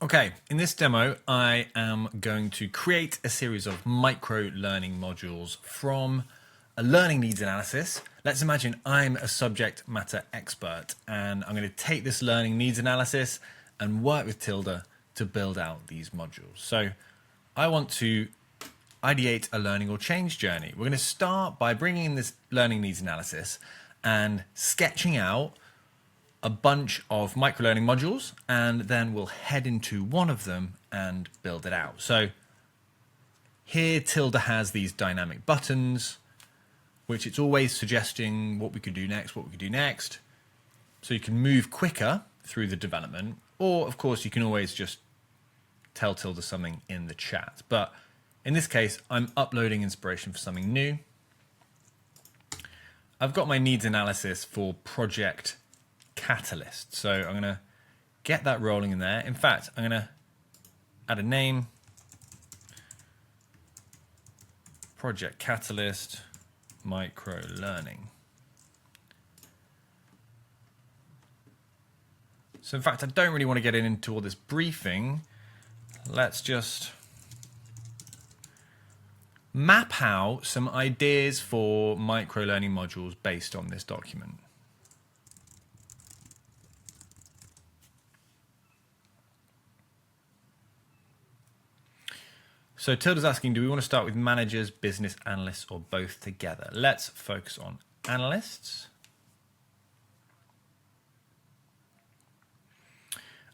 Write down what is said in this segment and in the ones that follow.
Okay, in this demo, I am going to create a series of micro-learning modules from a learning needs analysis. Let's imagine I'm a subject matter expert and I'm going to take this learning needs analysis and work with Tilda to build out these modules. So I want to ideate a learning or change journey. We're going to start by bringing in this learning needs analysis and sketching out a bunch of micro-learning modules, and then we'll head into one of them and build it out. So here Tilda has these dynamic buttons, which it's always suggesting what we could do next, what we could do next. So you can move quicker through the development, or of course you can always just tell Tilda something in the chat. But in this case, I'm uploading inspiration for something new. I've got my needs analysis for project Catalyst. So I'm going to get that rolling in there. In fact, I'm going to add a name, Project Catalyst Micro Learning. So in fact, I don't really want to get into all this briefing. Let's just map out some ideas for micro learning modules based on this document. So Tilda's asking, do we want to start with managers, business analysts, or both together? Let's focus on analysts.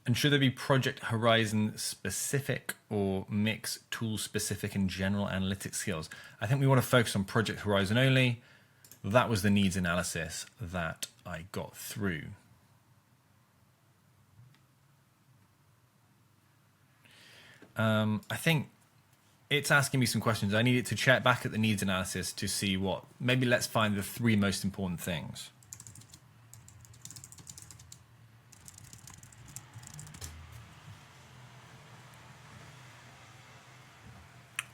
And should there be project horizon specific or mix tool specific and general analytics skills? I think we want to focus on project horizon only. That was the needs analysis that I got through. I think it's asking me some questions. I need it to check back at the needs analysis to see what, maybe let's find the 3 most important things.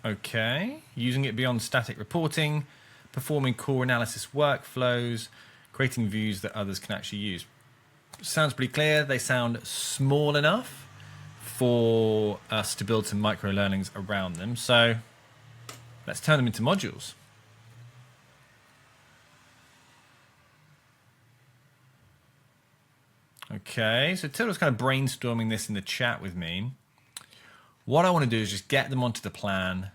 Okay, using it beyond static reporting, performing core analysis workflows, creating views that others can actually use. Sounds pretty clear. They sound small enough for us to build some micro learnings around them. So let's turn them into modules. Okay, so Tilda's kind of brainstorming this in the chat with me. What I want to do is just get them onto the plan.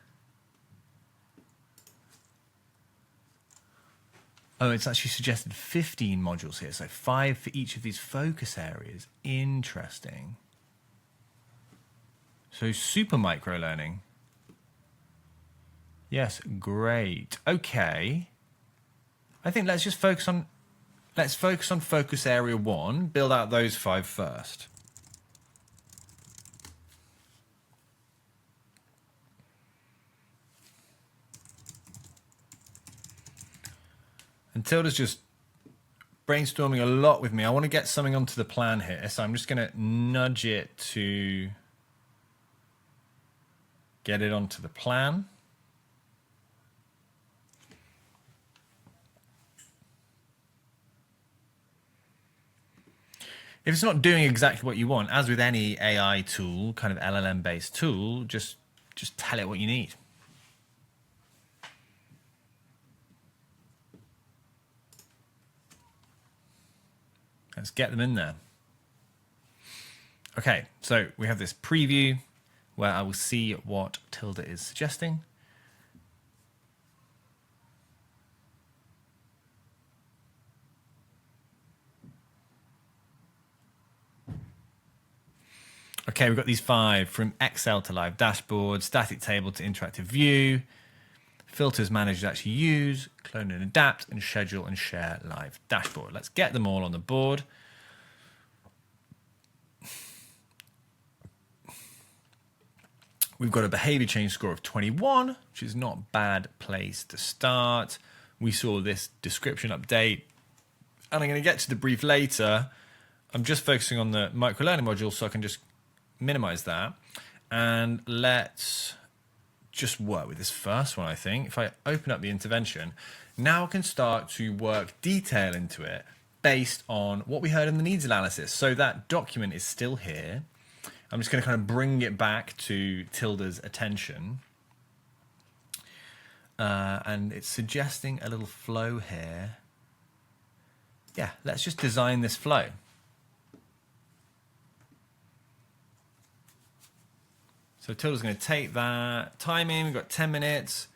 Oh, it's actually suggested 15 modules here, so 5 for each of these focus areas. Interesting. So super micro learning. Yes, great. Okay. I think let's just focus on focus area 1, build out those 5 first. And Tilda's just brainstorming a lot with me. I want to get something onto the plan here, so I'm just going to nudge it to get it onto the plan. If it's not doing exactly what you want, as with any AI tool, kind of LLM-based tool, just tell it what you need. Let's get them in there. Okay, so we have this preview where I will see what Tilda is suggesting. Okay, we've got these 5 from Excel to live dashboard, static table to interactive view, filters managers actually use, clone and adapt, and schedule and share live dashboard. Let's get them all on the board. We've got a behavior change score of 21, which is not a bad place to start. We saw this description update, and I'm going to get to the brief later. I'm just focusing on the micro learning module, so I can just minimize that. And let's just work with this first one, I think. If I open up the intervention, now I can start to work detail into it based on what we heard in the needs analysis. So that document is still here. I'm just going to kind of bring it back to Tilda's attention. And it's suggesting a little flow here. Yeah, let's just design this flow. So Tilda's going to take that timing. We've got 10 minutes.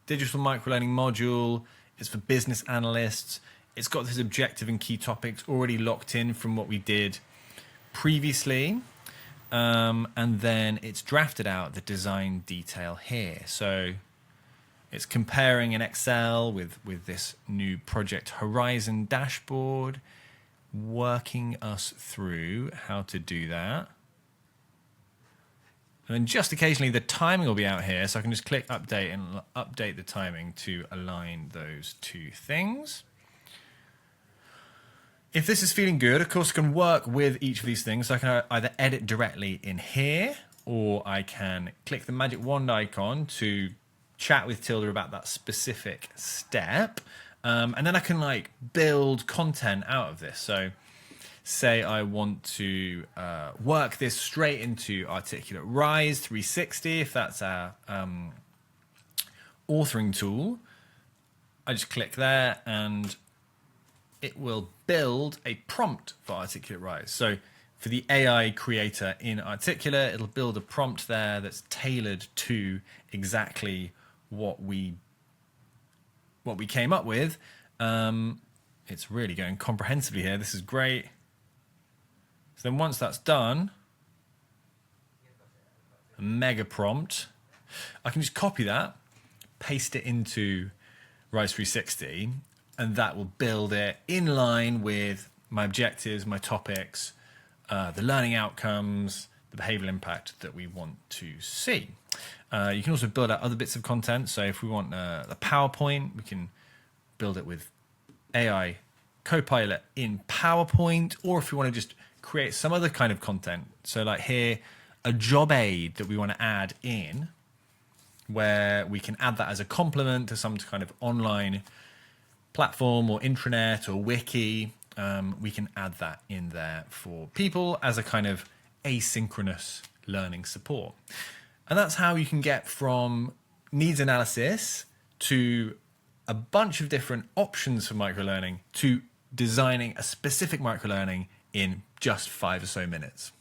Digital microlearning module. It's for business analysts. It's got this objective and key topics already locked in from what we did previously. And then it's drafted out the design detail here. So it's comparing in Excel with this new Project Horizon dashboard, working us through how to do that. And then just occasionally the timing will be out here, so I can just click update and update the timing to align those two things. If this is feeling good, of course, I can work with each of these things. So I can either edit directly in here, or I can click the magic wand icon to chat with Tilda about that specific step. And then I can like build content out of this. So say I want to work this straight into Articulate Rise 360, if that's our authoring tool. I just click there and it will build a prompt for Articulate Rise. So for the AI creator in Articulate, it'll build a prompt there that's tailored to exactly what we came up with. It's really going comprehensively here. This is great. So then once that's done, a mega prompt, I can just copy that, paste it into Rise 360, and that will build it in line with my objectives, my topics, the learning outcomes, the behavioral impact that we want to see. You can also build out other bits of content. So if we want the PowerPoint, we can build it with AI Copilot in PowerPoint, or if we want to just create some other kind of content. So like here, a job aid that we want to add in, where we can add that as a complement to some kind of online platform or intranet or wiki. We can add that in there for people as a kind of asynchronous learning support. And that's how you can get from needs analysis to a bunch of different options for microlearning to designing a specific microlearning in just 5 or so minutes.